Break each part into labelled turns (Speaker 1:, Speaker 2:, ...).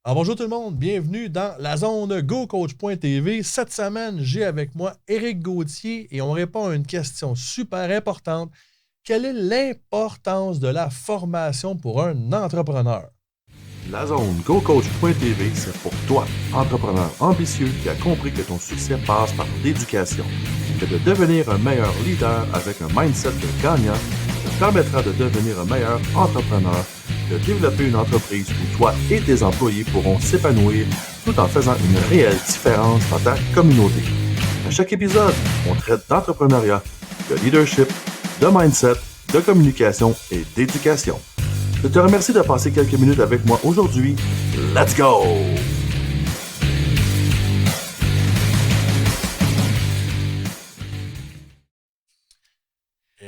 Speaker 1: Alors bonjour tout le monde, bienvenue dans la zone GoCoach.tv. Cette semaine, j'ai avec moi Éric Gauthier et on répond à une question super importante. Quelle est l'importance de la formation pour un entrepreneur?
Speaker 2: La zone GoCoach.tv, c'est pour toi, entrepreneur ambitieux qui a compris que ton succès passe par l'éducation. Que de devenir un meilleur leader avec un mindset de gagnant te permettra de devenir un meilleur entrepreneur, de développer une entreprise où toi et tes employés pourront s'épanouir tout en faisant une réelle différence dans ta communauté. À chaque épisode, on traite d'entrepreneuriat, de leadership, de mindset, de communication et d'éducation. Je te remercie de passer quelques minutes avec moi aujourd'hui. Let's go!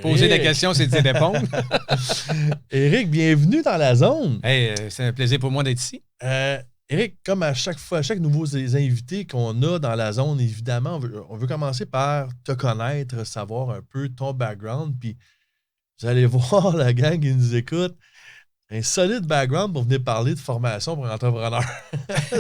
Speaker 3: Poser la question, c'est d'y répondre.
Speaker 1: Éric, bienvenue dans la zone.
Speaker 3: Hey, c'est un plaisir pour moi d'être ici.
Speaker 1: Éric, comme à chaque fois, à chaque nouveau invités qu'on a dans la zone, évidemment, on veut commencer par te connaître, savoir un peu ton background, puis vous allez voir la gang qui nous écoute. Un solide background pour venir parler de formation pour un entrepreneur.
Speaker 3: Je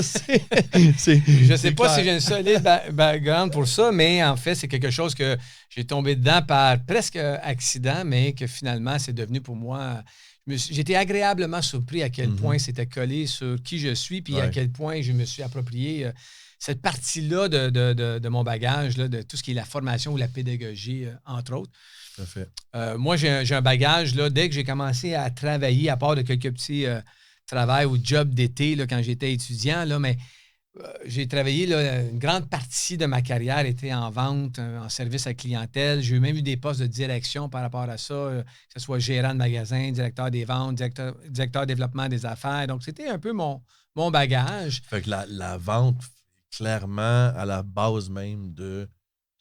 Speaker 3: ne sais pas si j'ai un solide background pour ça, mais en fait, c'est quelque chose que j'ai tombé dedans par presque accident, mais que finalement, c'est devenu pour moi... J'étais agréablement surpris à quel point c'était collé sur qui je suis, puis à quel point je me suis approprié cette partie-là de mon bagage, là, de tout ce qui est la formation ou la pédagogie, entre autres.
Speaker 1: Tout à fait.
Speaker 3: Moi, j'ai un bagage, là, dès que j'ai commencé à travailler, à part de quelques petits travails ou jobs d'été là, quand j'étais étudiant, là, mais j'ai travaillé, là, une grande partie de ma carrière était en vente, en service à clientèle. J'ai même eu des postes de direction par rapport à ça, que ce soit gérant de magasin, directeur des ventes, directeur développement des affaires. Donc, c'était un peu mon bagage.
Speaker 1: Fait que la vente, clairement, à la base même de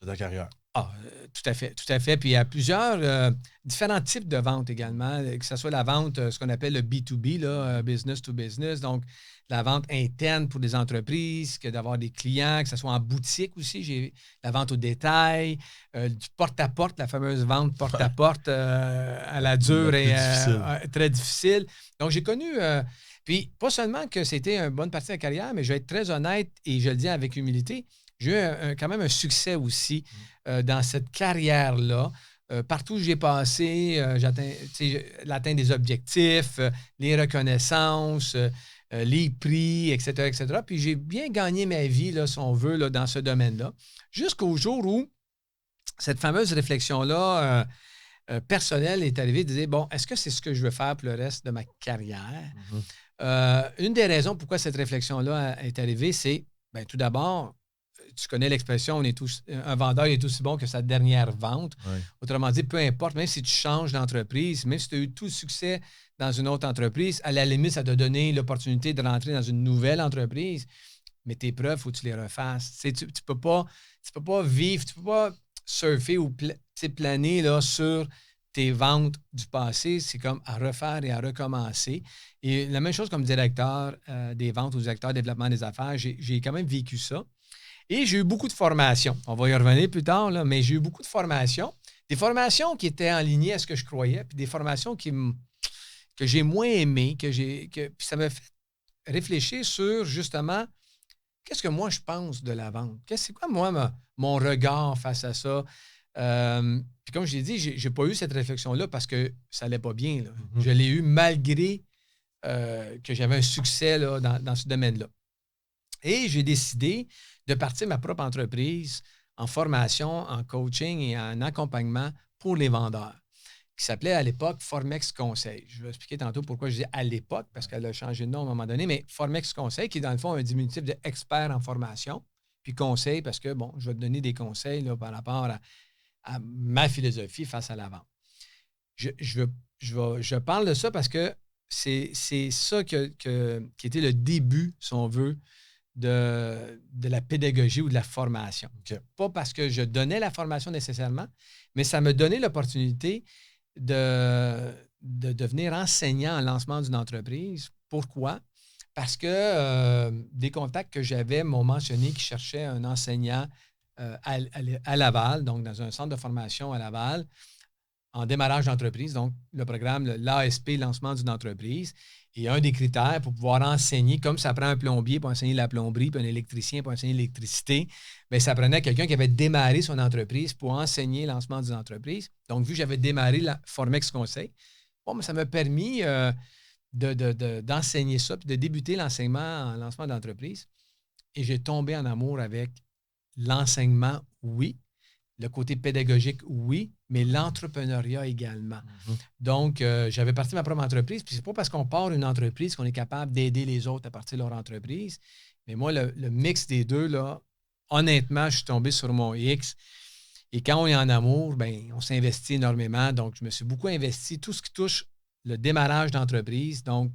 Speaker 1: ta carrière.
Speaker 3: Tout à fait. Puis il y a plusieurs différents types de ventes également, que ce soit la vente, ce qu'on appelle le B2B, là, business to business, donc la vente interne pour des entreprises, que d'avoir des clients, que ce soit en boutique aussi, j'ai la vente au détail, du porte-à-porte, la fameuse vente porte-à-porte à la dure et très difficile. Donc j'ai connu, puis pas seulement que c'était une bonne partie de la carrière, mais je vais être très honnête et je le dis avec humilité, j'ai eu quand même un succès aussi dans cette carrière-là. Partout où j'ai passé, l'atteinte des objectifs, les reconnaissances, les prix, etc., etc. Puis j'ai bien gagné ma vie, là, si on veut, là, dans ce domaine-là. Jusqu'au jour où cette fameuse réflexion-là personnelle est arrivée de dire, bon, est-ce que c'est ce que je veux faire pour le reste de ma carrière? Une des raisons pourquoi cette réflexion-là est arrivée, c'est, bien, tout d'abord, tu connais l'expression, un vendeur est aussi bon que sa dernière vente.
Speaker 1: Ouais.
Speaker 3: Autrement dit, peu importe, même si tu changes d'entreprise, même si tu as eu tout le succès dans une autre entreprise, à la limite, ça t'a donné l'opportunité de rentrer dans une nouvelle entreprise. Mais tes preuves, il faut que tu les refasses. Tu ne peux pas vivre, tu ne peux pas surfer ou planer là, sur tes ventes du passé. C'est comme à refaire et à recommencer. Et la même chose comme directeur des ventes ou directeur développement des affaires, j'ai quand même vécu ça. Et j'ai eu beaucoup de formations. On va y revenir plus tard, là, mais j'ai eu beaucoup de formations. Des formations qui étaient en ligne à ce que je croyais, puis des formations que j'ai moins aimées, puis ça m'a fait réfléchir sur, justement, qu'est-ce que moi je pense de la vente? C'est quoi, moi, mon regard face à ça? Puis comme je l'ai dit, j'ai pas eu cette réflexion-là parce que ça allait pas bien. Là. Je l'ai eu malgré que j'avais un succès là, dans ce domaine-là. Et j'ai décidé de partir ma propre entreprise en formation, en coaching et en accompagnement pour les vendeurs, qui s'appelait à l'époque Formex Conseil. Je vais expliquer tantôt pourquoi je dis à l'époque, parce qu'elle a changé de nom à un moment donné, mais Formex Conseil, qui est dans le fond un diminutif de expert en formation, puis conseil, parce que, bon, je vais te donner des conseils là, par rapport à ma philosophie face à la vente. Je parle de ça parce que c'est ça qui était le début, si on veut, de la pédagogie ou de la formation.
Speaker 1: Okay.
Speaker 3: Pas parce que je donnais la formation nécessairement, mais ça me donnait l'opportunité de devenir enseignant en lancement d'une entreprise. Pourquoi? Parce que des contacts que j'avais m'ont mentionné qu'ils cherchaient un enseignant à Laval, donc dans un centre de formation à Laval, en démarrage d'entreprise, donc le programme, l'ASP, lancement d'une entreprise. Et un des critères pour pouvoir enseigner, comme ça prend un plombier pour enseigner la plomberie, puis un électricien pour enseigner l'électricité, bien, ça prenait quelqu'un qui avait démarré son entreprise pour enseigner le lancement d'une entreprise. Donc, vu que j'avais démarré la Formex Conseil, bon, ça m'a permis d'enseigner ça, puis de débuter l'enseignement en lancement d'entreprise. Et j'ai tombé en amour avec l'enseignement, oui. Le côté pédagogique, oui, mais l'entrepreneuriat également.
Speaker 1: Mhm.
Speaker 3: Donc, j'avais parti ma propre entreprise. Puis c'est pas parce qu'on part une entreprise qu'on est capable d'aider les autres à partir de leur entreprise. Mais moi, le mix des deux, là, honnêtement, je suis tombé sur mon X. Et quand on est en amour, bien, on s'investit énormément. Donc, je me suis beaucoup investi. Tout ce qui touche le démarrage d'entreprise, donc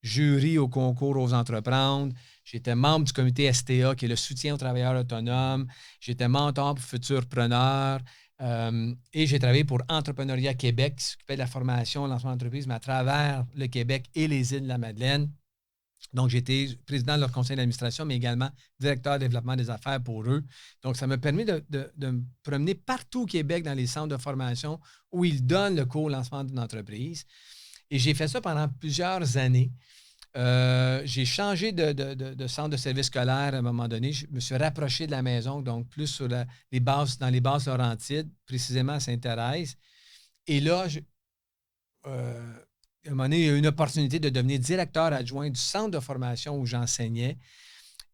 Speaker 3: jury au concours aux entreprendre. J'étais membre du comité STA, qui est le soutien aux travailleurs autonomes. J'étais mentor pour futurs preneurs. Et j'ai travaillé pour Entrepreneuriat Québec, qui s'occupait de la formation, lancement d'entreprise, mais à travers le Québec et les îles de la Madeleine. Donc, j'étais président de leur conseil d'administration, mais également directeur de développement des affaires pour eux. Donc, ça m'a permis de me promener partout au Québec dans les centres de formation où ils donnent le cours lancement d'une entreprise. Et j'ai fait ça pendant plusieurs années. J'ai changé de centre de service scolaire à un moment donné. Je me suis rapproché de la maison, donc plus sur dans les basses Laurentides, précisément à Sainte-Thérèse. Et là, à un moment donné, il y a eu une opportunité de devenir directeur adjoint du centre de formation où j'enseignais.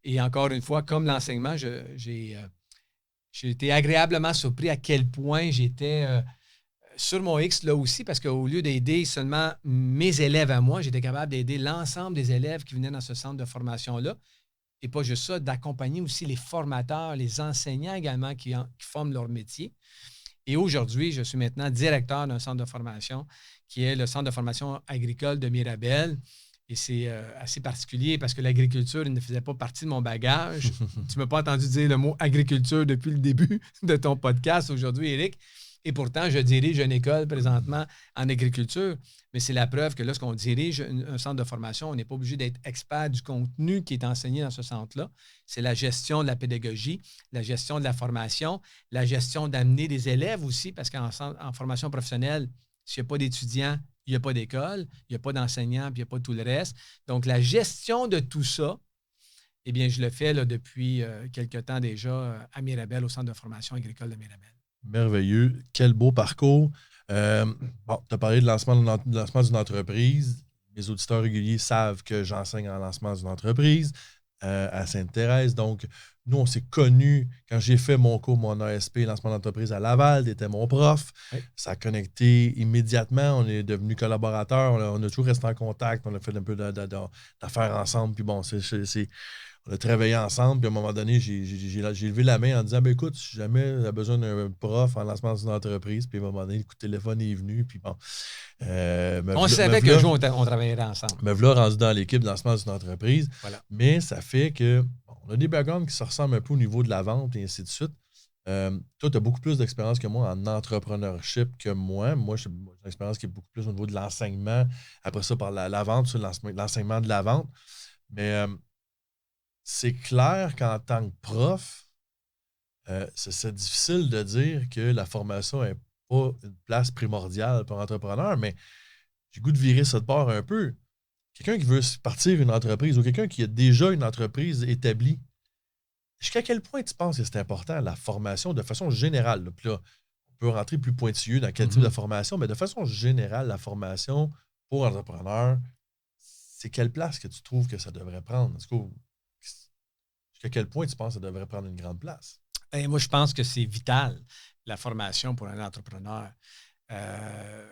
Speaker 3: Et encore une fois, comme l'enseignement, j'ai été agréablement surpris à quel point j'étais sur mon X là aussi, parce qu'au lieu d'aider seulement mes élèves à moi, j'étais capable d'aider l'ensemble des élèves qui venaient dans ce centre de formation-là. Et pas juste ça, d'accompagner aussi les formateurs, les enseignants également qui forment leur métier. Et aujourd'hui, je suis maintenant directeur d'un centre de formation qui est le centre de formation agricole de Mirabel. Et c'est assez particulier parce que l'agriculture, il ne faisait pas partie de mon bagage. Tu ne m'as pas entendu dire le mot agriculture depuis le début de ton podcast aujourd'hui, Éric. Et pourtant, je dirige une école présentement en agriculture. Mais c'est la preuve que lorsqu'on dirige un centre de formation, on n'est pas obligé d'être expert du contenu qui est enseigné dans ce centre-là. C'est la gestion de la pédagogie, la gestion de la formation, la gestion d'amener des élèves aussi, parce qu'en formation professionnelle, s'il n'y a pas d'étudiants, il n'y a pas d'école, il n'y a pas d'enseignants, puis il n'y a pas tout le reste. Donc, la gestion de tout ça, eh bien, je le fais là, depuis quelque temps déjà à Mirabel, au centre de formation agricole de Mirabel.
Speaker 1: Merveilleux. Quel beau parcours. Tu as parlé de lancement d'une entreprise. Les auditeurs réguliers savent que j'enseigne en lancement d'une entreprise à Sainte-Thérèse. Donc, nous, on s'est connus quand j'ai fait mon cours, mon ASP, lancement d'entreprise à Laval. Tu étais mon prof. Oui. Ça a connecté immédiatement. On est devenus collaborateurs. On a toujours resté en contact. On a fait un peu d'affaires ensemble. Puis bon, on a travaillé ensemble, puis à un moment donné, j'ai levé la main en disant écoute, si jamais tu as besoin d'un prof en lancement d'une entreprise, puis à un moment donné, le coup de téléphone est venu, puis bon.
Speaker 3: On savait qu'un jour, on travaillerait ensemble.
Speaker 1: Me voilà rendu dans l'équipe de lancement d'une entreprise.
Speaker 3: Voilà.
Speaker 1: Mais ça fait que on a des backgrounds qui se ressemblent un peu au niveau de la vente et ainsi de suite. Toi, tu as beaucoup plus d'expérience que moi en entrepreneurship que moi. Moi, j'ai une expérience qui est beaucoup plus au niveau de l'enseignement. Après ça, par la vente, sur l'enseignement de la vente. Mais c'est clair qu'en tant que prof, c'est difficile de dire que la formation n'est pas une place primordiale pour l'entrepreneur, mais j'ai le goût de virer ça de bord un peu. Quelqu'un qui veut partir une entreprise ou quelqu'un qui a déjà une entreprise établie, jusqu'à quel point tu penses que c'est important la formation de façon générale? Là, puis là, on peut rentrer plus pointilleux dans quel type de formation, mais de façon générale, la formation pour l'entrepreneur, c'est quelle place que tu trouves que ça devrait prendre? Jusqu'à quel point tu penses que ça devrait prendre une grande place?
Speaker 3: Et moi, je pense que c'est vital, la formation pour un entrepreneur.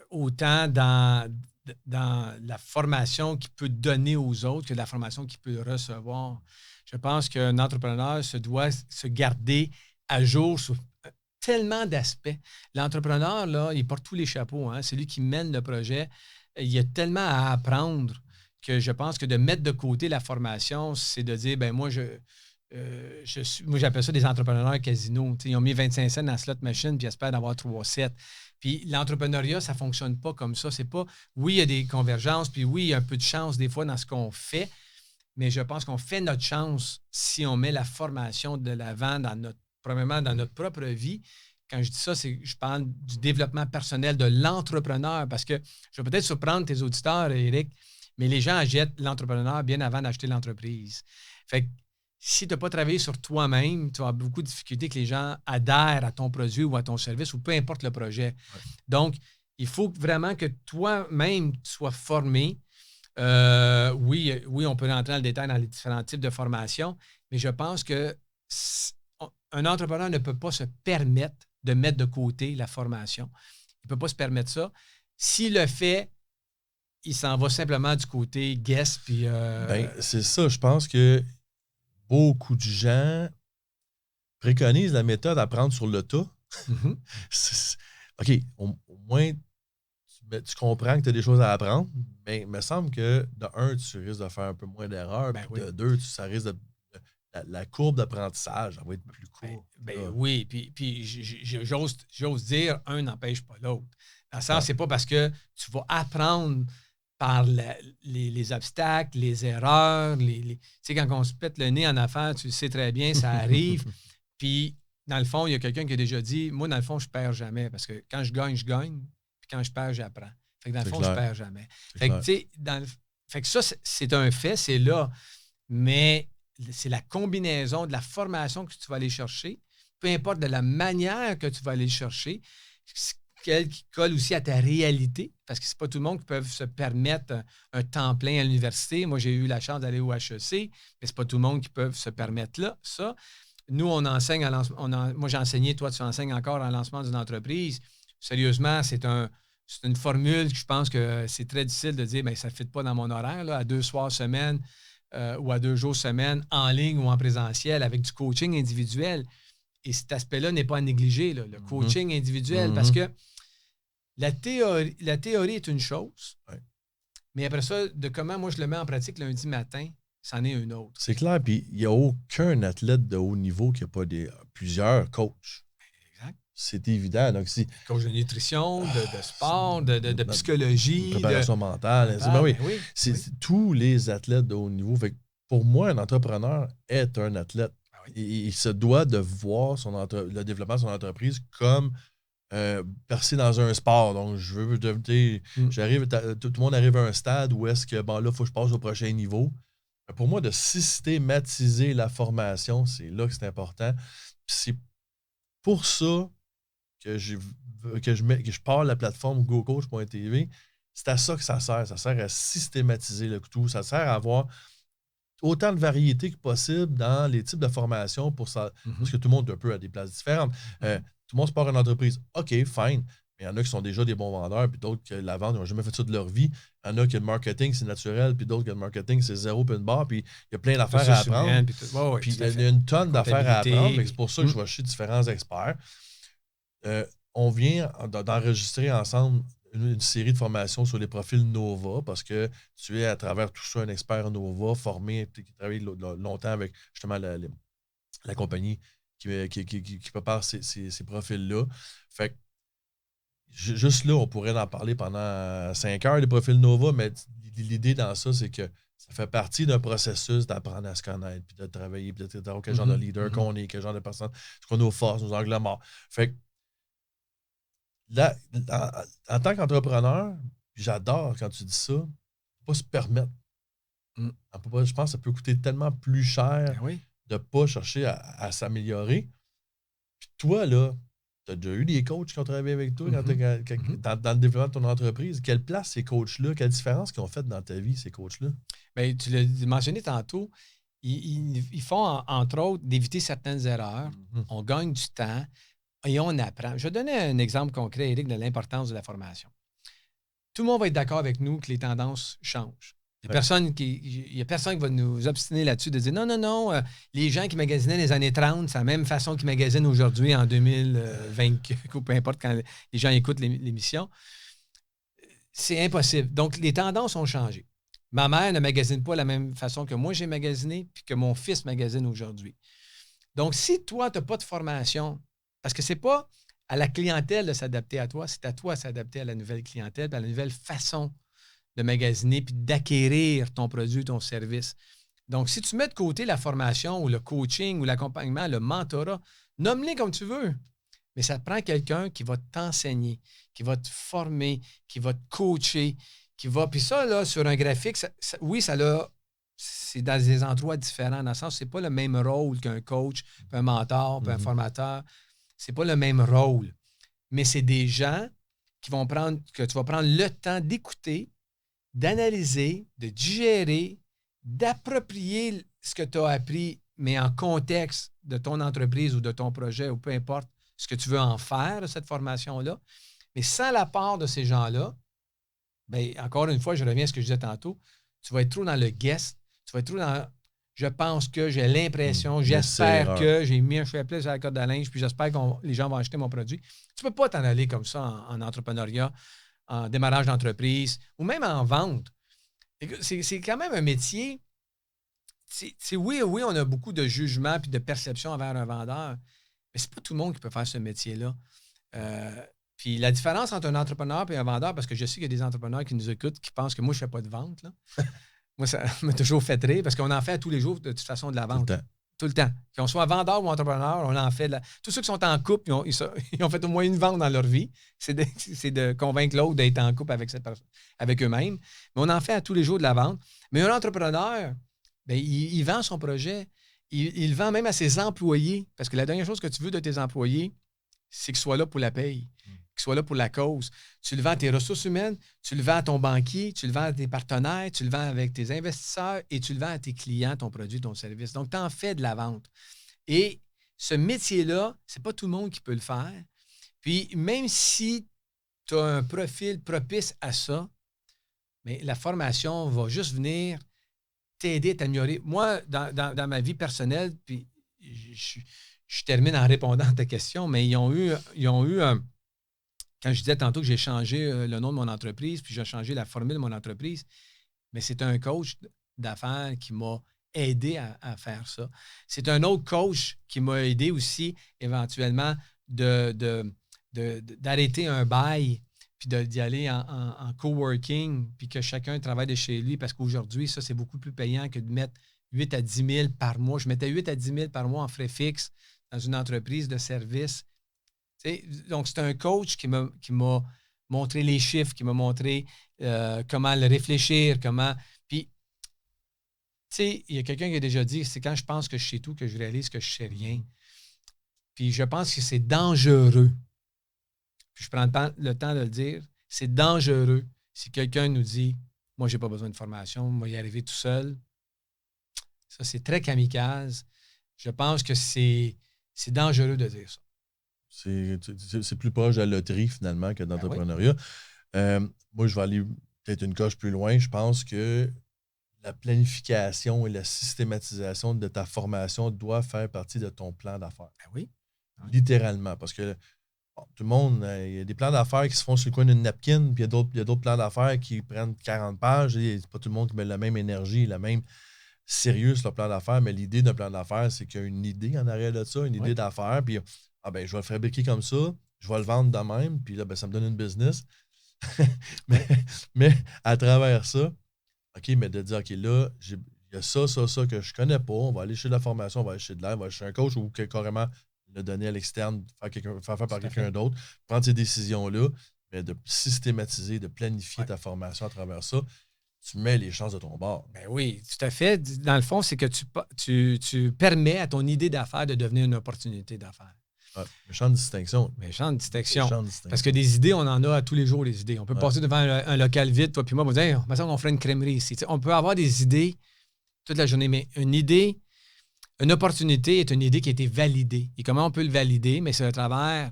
Speaker 3: Autant dans la formation qu'il peut donner aux autres que la formation qu'il peut recevoir. Je pense qu'un entrepreneur doit se garder à jour sur tellement d'aspects. L'entrepreneur, là, il porte tous les chapeaux. Hein? C'est lui qui mène le projet. Il y a tellement à apprendre que je pense que de mettre de côté la formation, c'est de dire, moi, moi, j'appelle ça des entrepreneurs casino. Ils ont mis 25 cents dans la slot machine puis ils espèrent d'avoir 3 sets. Puis l'entrepreneuriat, ça ne fonctionne pas comme ça. C'est pas, oui, il y a des convergences, puis oui, il y a un peu de chance des fois dans ce qu'on fait, mais je pense qu'on fait notre chance si on met la formation de l'avant premièrement dans notre propre vie. quand je dis ça, je parle du développement personnel de l'entrepreneur parce que je vais peut-être surprendre tes auditeurs, Éric, mais les gens achètent l'entrepreneur bien avant d'acheter l'entreprise. Fait que si tu n'as pas travaillé sur toi-même, tu vas avoir beaucoup de difficultés que les gens adhèrent à ton produit ou à ton service ou peu importe le projet. Ouais. Donc, il faut vraiment que toi-même tu sois formé. Oui, on peut rentrer dans le détail dans les différents types de formations, mais je pense que un entrepreneur ne peut pas se permettre de mettre de côté la formation. Il ne peut pas se permettre ça. S'il le fait, il s'en va simplement du côté guest. Puis,
Speaker 1: c'est ça, je pense que beaucoup de gens préconisent la méthode apprendre sur le tas. Mm-hmm. OK, au moins, tu comprends que tu as des choses à apprendre, mais il me semble que, de un, tu risques de faire un peu moins d'erreurs, puis de deux, ça risque de... La courbe d'apprentissage, ça va être plus courte.
Speaker 3: Oui, puis j'ose dire, un n'empêche pas l'autre. Dans le sens, c'est pas parce que tu vas apprendre par les obstacles, les erreurs, tu sais, quand on se pète le nez en affaires, tu le sais très bien, ça arrive. Puis, dans le fond, il y a quelqu'un qui a déjà dit, moi, dans le fond, je perds jamais, parce que quand je gagne, puis quand je perds, j'apprends. Fait que dans le fond, je perds jamais. Fait que, tu sais, fait que ça, c'est un fait, c'est là, mais c'est la combinaison de la formation que tu vas aller chercher, peu importe de la manière que tu vas aller chercher, qui colle aussi à ta réalité, parce que c'est pas tout le monde qui peut se permettre un temps plein à l'université. Moi, j'ai eu la chance d'aller au HEC, mais c'est pas tout le monde qui peut se permettre ça. Nous, on enseigne moi, j'ai enseigné, toi, tu enseignes encore en lancement d'une entreprise. Sérieusement, c'est une formule que je pense que c'est très difficile de dire, bien, ça ne fit pas dans mon horaire, là, à 2 soirs semaine, ou à 2 jours semaine, en ligne ou en présentiel, avec du coaching individuel. Et cet aspect-là n'est pas à négliger, là, le coaching individuel, parce que la théorie est une chose, mais après ça, de comment moi je le mets en pratique lundi matin, c'en est une autre.
Speaker 1: C'est clair, puis il n'y a aucun athlète de haut niveau qui n'a pas plusieurs coachs.
Speaker 3: Exact.
Speaker 1: C'est évident. Donc,
Speaker 3: coach de nutrition, de sport, de psychologie.
Speaker 1: De préparation mentale. Tous les athlètes de haut niveau. Fait que pour moi, un entrepreneur est un athlète. Il se doit de voir le développement de son entreprise comme percer dans un sport. Donc, j'arrive, tout le monde arrive à un stade où est-ce que, là, il faut que je passe au prochain niveau. Pour moi, de systématiser la formation, c'est là que c'est important. Puis c'est pour ça que je pars la plateforme GoCoach.tv. C'est à ça que ça sert. Ça sert à systématiser le tout. Ça sert à avoir autant de variété que possible dans les types de formations parce que tout le monde est un peu à des places différentes. Tout le monde se part une entreprise. OK, fine. Mais il y en a qui sont déjà des bons vendeurs, puis d'autres que la vente, ils n'ont jamais fait ça de leur vie. Il y en a qui le marketing, c'est naturel, puis d'autres que le marketing, c'est zéro puis une barre, puis il y a plein d'affaires à apprendre. Puis il y a une tonne d'affaires à apprendre. C'est pour ça que je vais chez différents experts. On vient d'enregistrer ensemble une série de formations sur les profils Nova parce que tu es à travers tout ça un expert Nova, formé, qui travaille longtemps avec justement la compagnie qui prépare ces profils-là. Fait que juste là, on pourrait en parler pendant 5 heures des profils Nova, mais l'idée dans ça, c'est que ça fait partie d'un processus d'apprendre à se connaître, puis de travailler, puis de savoir quel genre de leader qu'on est, quel genre de personne, ce qu'on a nos forces, nos angles morts. Fait que là, en tant qu'entrepreneur, j'adore quand tu dis ça, on ne peut pas se permettre. Je pense que ça peut coûter tellement plus cher de ne pas chercher à s'améliorer. Puis toi, là, tu as déjà eu des coachs qui ont travaillé avec toi dans le développement de ton entreprise. Quelle place ces coachs-là, quelle différence qu'ils ont faite dans ta vie, ces coachs-là?
Speaker 3: Bien, tu l'as mentionné tantôt, ils font, entre autres, d'éviter certaines erreurs. On gagne du temps et on apprend. Je vais donner un exemple concret, Éric, de l'importance de la formation. Tout le monde va être d'accord avec nous que les tendances changent. Il n'y a personne qui va nous obstiner là-dessus de dire non, les gens qui magasinaient les années 30, c'est la même façon qu'ils magasinent aujourd'hui en 2020, ou peu importe quand les gens écoutent l'émission. C'est impossible. Donc, les tendances ont changé. Ma mère ne magasine pas de la même façon que moi j'ai magasiné puis que mon fils magasine aujourd'hui. Donc, si toi, tu n'as pas de formation, parce que ce n'est pas à la clientèle de s'adapter à toi, c'est à toi de s'adapter à la nouvelle clientèle, à la nouvelle façon de magasiner puis d'acquérir ton produit, ton service. Donc, si tu mets de côté la formation ou le coaching ou l'accompagnement, le mentorat, nomme-les comme tu veux. Mais ça te prend quelqu'un qui va t'enseigner, qui va te former, qui va te coacher, qui va... Puis ça, là, sur un graphique, oui, c'est dans des endroits différents, dans le sens que c'est pas le même rôle qu'un coach, puis un mentor, puis un formateur. C'est pas le même rôle. Mais c'est des gens que tu vas prendre le temps d'écouter, d'analyser, de digérer, d'approprier ce que tu as appris, mais en contexte de ton entreprise ou de ton projet, ou peu importe ce que tu veux en faire de cette formation-là. Mais sans l'apport de ces gens-là, bien, encore une fois, je reviens à ce que je disais tantôt, tu vas être trop dans le guest, tu vas être trop dans je pense que, j'ai l'impression, j'espère que, j'ai mis un chapelet sur la corde à linge, puis j'espère que les gens vont acheter mon produit. Tu ne peux pas t'en aller comme ça en entrepreneuriat, en démarrage d'entreprise, ou même en vente. C'est quand même un métier. Oui, on a beaucoup de jugement et de perception envers un vendeur, mais c'est pas tout le monde qui peut faire ce métier-là. Puis la différence entre un entrepreneur et un vendeur, parce que je sais qu'il y a des entrepreneurs qui nous écoutent qui pensent que moi, je ne fais pas de vente. Là. Moi, ça m'a toujours fait rire parce qu'on en fait à tous les jours, de toute façon, de la vente. Tout le temps. Qu'on soit vendeur ou entrepreneur, on en fait. Tous ceux qui sont en couple, ils ont fait au moins une vente dans leur vie. C'est de convaincre l'autre d'être en couple avec eux-mêmes. Mais on en fait à tous les jours de la vente. Mais un entrepreneur, bien, il vend son projet. Il vend même à ses employés. Parce que la dernière chose que tu veux de tes employés, c'est qu'ils soient là pour la paye, qu'ils soient là pour la cause. Tu le vends à tes ressources humaines, tu le vends à ton banquier, tu le vends à tes partenaires, tu le vends avec tes investisseurs et tu le vends à tes clients, ton produit, ton service. Donc, tu en fais de la vente. Et ce métier-là, c'est pas tout le monde qui peut le faire. Puis, même si tu as un profil propice à ça, mais la formation va juste venir t'aider à t'améliorer. Moi, dans ma vie personnelle, puis je termine en répondant à ta question, mais ils ont eu quand je disais tantôt que j'ai changé le nom de mon entreprise, puis j'ai changé la formule de mon entreprise, mais c'est un coach d'affaires qui m'a aidé à faire ça. C'est un autre coach qui m'a aidé aussi, éventuellement, d'arrêter un bail, puis d'y aller en coworking, puis que chacun travaille de chez lui, parce qu'aujourd'hui, ça, c'est beaucoup plus payant que de mettre 8 à 10 000 par mois. Je mettais 8 à 10 000 par mois en frais fixes dans une entreprise de service. Donc, c'est un coach qui m'a montré les chiffres, qui m'a montré comment le réfléchir, comment... Puis, tu sais, il y a quelqu'un qui a déjà dit, c'est quand je pense que je sais tout que je réalise que je ne sais rien. Puis, je pense que c'est dangereux. Puis, je prends le temps de le dire. C'est dangereux si quelqu'un nous dit, moi, je n'ai pas besoin de formation, moi, y arriver tout seul. Ça, c'est très kamikaze. Je pense que c'est dangereux de dire ça.
Speaker 1: C'est plus proche de la loterie, finalement, que d'entrepreneuriat. Moi, je vais aller peut-être une coche plus loin. Je pense que la planification et la systématisation de ta formation doit faire partie de ton plan d'affaires.
Speaker 3: Ben oui.
Speaker 1: Littéralement. Parce que tout le monde, il y a des plans d'affaires qui se font sur le coin d'une napkin, puis il y a d'autres plans d'affaires qui prennent 40 pages. C'est pas tout le monde qui met la même énergie, la même sérieux sur le plan d'affaires, mais l'idée d'un plan d'affaires, c'est qu'il y a une idée en arrière de ça, une idée d'affaires, puis je vais le fabriquer comme ça, je vais le vendre de même, puis là, ça me donne une business. mais à travers ça, OK, mais de dire, OK, là, il y a ça que je connais pas, on va aller chez de la formation, on va aller chez de l'air, on va aller chez un coach ou carrément le donner à l'externe, faire par quelqu'un d'autre, prendre ces décisions-là, mais de systématiser, de planifier ta formation à travers ça. Tu mets les chances de ton bord.
Speaker 3: Ben oui, tout à fait. Dans le fond, c'est que tu permets à ton idée d'affaires de devenir une opportunité d'affaires.
Speaker 1: Méchante distinction.
Speaker 3: Méchante distinction. Parce que des idées, on en a à tous les jours, des idées. On peut passer devant un local vide, toi puis moi, on va dire, on ferait une crèmerie ici. On peut avoir des idées toute la journée, mais une opportunité est une idée qui a été validée. Et comment on peut le valider? Mais c'est à travers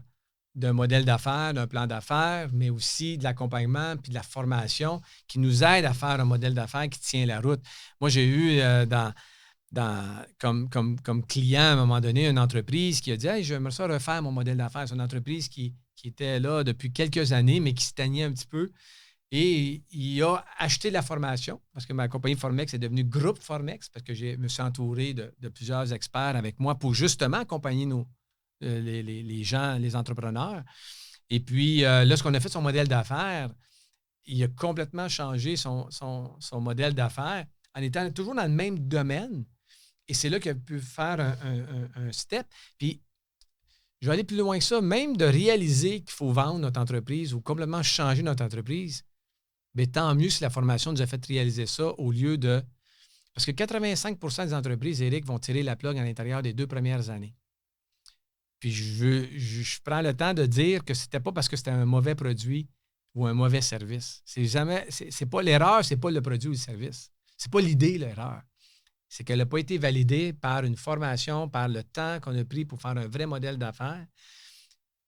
Speaker 3: d'un modèle d'affaires, d'un plan d'affaires, mais aussi de l'accompagnement puis de la formation qui nous aide à faire un modèle d'affaires qui tient la route. Moi, j'ai eu comme client, à un moment donné, une entreprise qui a dit « Hey, j'aimerais ça refaire mon modèle d'affaires. » C'est une entreprise qui était là depuis quelques années, mais qui stagnait un petit peu. Et il a acheté de la formation, parce que ma compagnie Formex est devenue Groupe Formex, parce que je me suis entouré de plusieurs experts avec moi pour justement accompagner les gens, les entrepreneurs. Et puis, lorsqu'on a fait son modèle d'affaires, il a complètement changé son modèle d'affaires en étant toujours dans le même domaine. Et c'est là qu'il a pu faire un step. Puis, je vais aller plus loin que ça, même de réaliser qu'il faut vendre notre entreprise ou complètement changer notre entreprise, bien, tant mieux si la formation nous a fait réaliser ça au lieu de... Parce que 85 % des entreprises, Éric, vont tirer la plug à l'intérieur des 2 premières années. Puis je prends le temps de dire que c'était pas parce que c'était un mauvais produit ou un mauvais service. C'est pas l'erreur, c'est pas le produit ou le service. C'est pas l'idée, l'erreur. C'est qu'elle n'a pas été validée par une formation, par le temps qu'on a pris pour faire un vrai modèle d'affaires.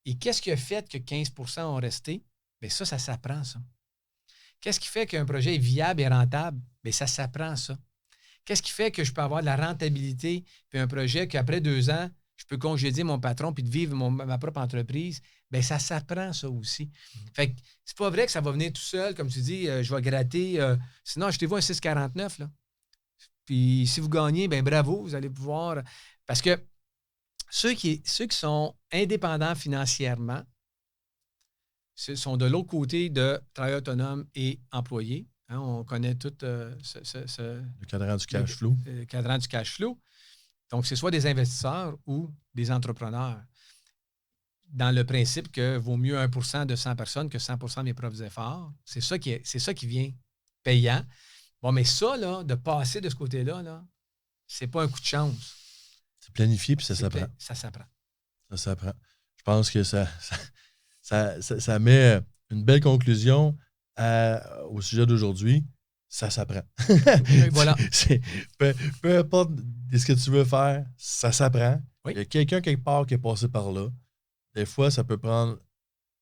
Speaker 3: Et qu'est-ce qui a fait que 15 % ont resté? Bien, ça s'apprend, ça. Qu'est-ce qui fait qu'un projet est viable et rentable? Bien, ça s'apprend, ça. Qu'est-ce qui fait que je peux avoir de la rentabilité puis un projet qu'après 2 ans, je peux congédier mon patron puis de vivre ma propre entreprise? Bien, ça s'apprend, ça aussi. Fait que c'est pas vrai que ça va venir tout seul, comme tu dis, je vais gratter. Sinon, achetez-vous un 6,49, là. Puis si vous gagnez, bien bravo, vous allez pouvoir... Parce que ceux qui sont indépendants financièrement sont de l'autre côté de travail autonome et employé. Hein, on connaît tout
Speaker 1: le cadran du cash flow.
Speaker 3: Le cadran du cash flow. Donc, c'est soit des investisseurs ou des entrepreneurs. Dans le principe que vaut mieux 1% de 100 personnes que 100% de mes propres efforts. C'est ça qui vient payant. Bon, mais ça, là, de passer de ce côté-là, là, c'est pas un coup de chance.
Speaker 1: C'est planifié puis ça s'apprend.
Speaker 3: Ça s'apprend.
Speaker 1: Ça s'apprend. Je pense que ça met une belle conclusion au sujet d'aujourd'hui. Ça s'apprend.
Speaker 3: Voilà.
Speaker 1: Peu importe ce que tu veux faire, ça s'apprend.
Speaker 3: Oui.
Speaker 1: Il y a quelqu'un quelque part qui est passé par là. Des fois, ça peut prendre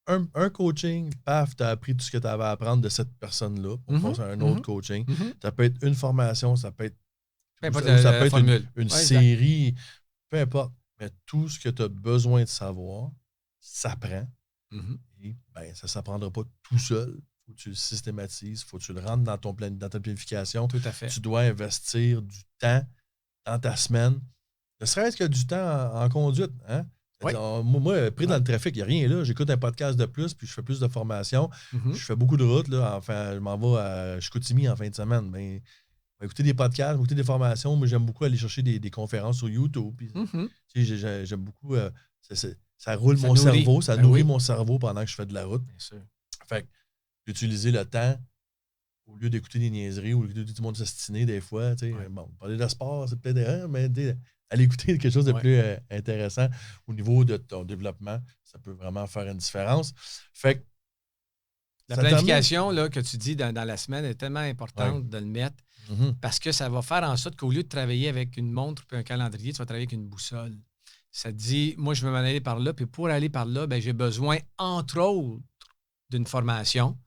Speaker 1: un coaching, paf, tu as appris tout ce que tu avais à apprendre de cette personne-là pour passer à un autre coaching. Ça peut être une formation, ça peut être, une série, peu importe. Mais tout ce que tu as besoin de savoir, ça s'apprend. Et ben, ça ne s'apprendra pas tout seul. Il faut que tu le systématises, il faut que tu le rentres dans ta planification.
Speaker 3: Tout à fait.
Speaker 1: Tu dois investir du temps dans ta semaine. Ne serait-ce que du temps en conduite. Hein?
Speaker 3: Oui.
Speaker 1: Moi, pris dans le trafic, il n'y a rien là. J'écoute un podcast de plus, puis je fais plus de formation. Je fais beaucoup de routes. Là. Enfin, je m'en vais à Chicoutimi en fin de semaine. Ben, écouter des podcasts, écouter des formations. Moi, j'aime beaucoup aller chercher des conférences sur YouTube. Puis, j'aime beaucoup. Ça roule mon cerveau, ça nourrit mon cerveau pendant que je fais de la route.
Speaker 3: Bien sûr.
Speaker 1: Fait que d'utiliser le temps au lieu d'écouter des niaiseries ou d'écouter tout le monde s'astiner des fois. Bon, parler de sport, c'est peut-être mais aller écouter quelque chose de plus intéressant au niveau de ton développement, ça peut vraiment faire une différence. Fait que
Speaker 3: la planification là, que tu dis dans la semaine est tellement importante de le mettre parce que ça va faire en sorte qu'au lieu de travailler avec une montre et un calendrier, tu vas travailler avec une boussole. Ça te dit, moi, je veux m'en aller par là, puis pour aller par là, ben, j'ai besoin, entre autres, d'une formation.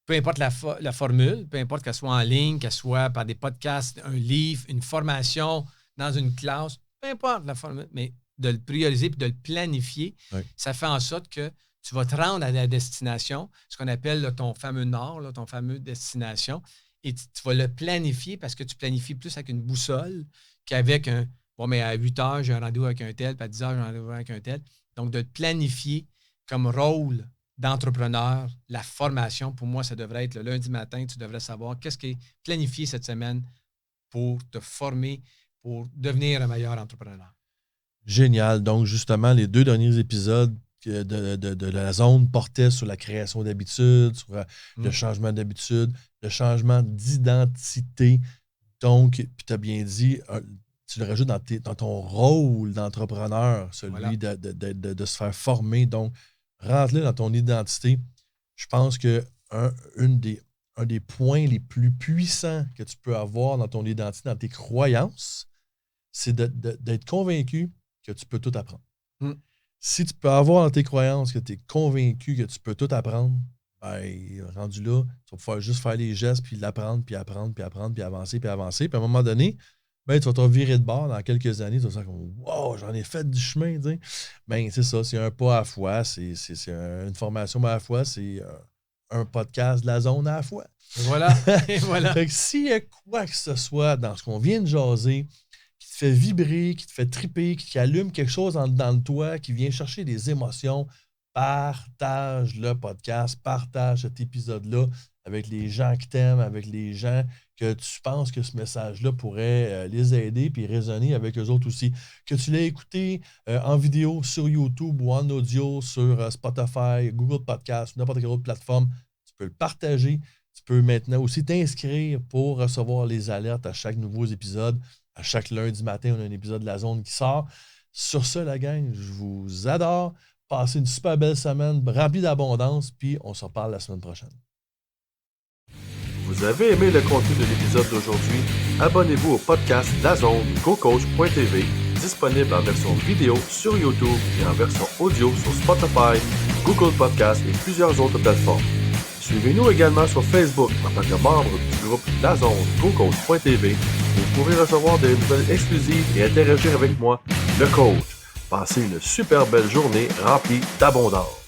Speaker 3: Peu importe la formule, peu importe qu'elle soit en ligne, qu'elle soit par des podcasts, un livre, une formation dans une classe, peu importe la formule, mais de le prioriser puis de le planifier, ça fait en sorte que tu vas te rendre à la destination, ce qu'on appelle là, ton fameux nord, là, ton fameux destination, et tu vas le planifier parce que tu planifies plus avec une boussole qu'avec un... Bon, mais à 8 heures, j'ai un rendez-vous avec un tel, puis à 10 heures, j'ai un rendez-vous avec un tel. Donc, de te planifier comme rôle d'entrepreneur, la formation, pour moi, ça devrait être le lundi matin, tu devrais savoir qu'est-ce qui est planifié cette semaine pour te former, pour devenir un meilleur entrepreneur.
Speaker 1: Génial. Donc, justement, les 2 derniers épisodes de la zone portaient sur la création d'habitudes, sur le changement d'habitude, le changement d'identité. Donc, puis tu as bien dit... tu le rajoutes dans ton rôle d'entrepreneur, celui de se faire former. Donc, rentre-le dans ton identité. Je pense que un des points les plus puissants que tu peux avoir dans ton identité, dans tes croyances, c'est d'être convaincu que tu peux tout apprendre. Si tu peux avoir dans tes croyances que tu es convaincu que tu peux tout apprendre, ben, rendu là, tu vas pouvoir juste faire les gestes, puis l'apprendre, puis apprendre, puis avancer, puis avancer. Puis à un moment donné, ben, tu vas te virer de bord dans quelques années, tu vas te dire comme wow, j'en ai fait du chemin. Tu sais. Ben, c'est ça, c'est un pas à la fois, c'est une formation à la fois, c'est un podcast de la zone à la fois.
Speaker 3: Et voilà. Et voilà.
Speaker 1: Fait que s'il y a quoi que ce soit dans ce qu'on vient de jaser, qui te fait vibrer, qui te fait triper, qui allume quelque chose dans le toi, qui vient chercher des émotions, partage le podcast, partage cet épisode-là avec les gens qui t'aiment, avec les gens que tu penses que ce message-là pourrait les aider puis résonner avec eux autres aussi. Que tu l'aies écouté en vidéo sur YouTube ou en audio sur Spotify, Google Podcast, n'importe quelle autre plateforme, tu peux le partager. Tu peux maintenant aussi t'inscrire pour recevoir les alertes à chaque nouveau épisode. À chaque lundi matin, on a un épisode de La Zone qui sort. Sur ce, la gang, je vous adore. Passez une super belle semaine remplie d'abondance, puis on se reparle la semaine prochaine.
Speaker 2: Vous avez aimé le contenu de l'épisode d'aujourd'hui? Abonnez-vous au podcast La Zone GoCoach.tv, disponible en version vidéo sur YouTube et en version audio sur Spotify, Google Podcast et plusieurs autres plateformes. Suivez-nous également sur Facebook en tant que membre du groupe La Zone GoCoach.tv. Vous pourrez recevoir des nouvelles exclusives et interagir avec moi, le coach. Passez une super belle journée remplie d'abondance.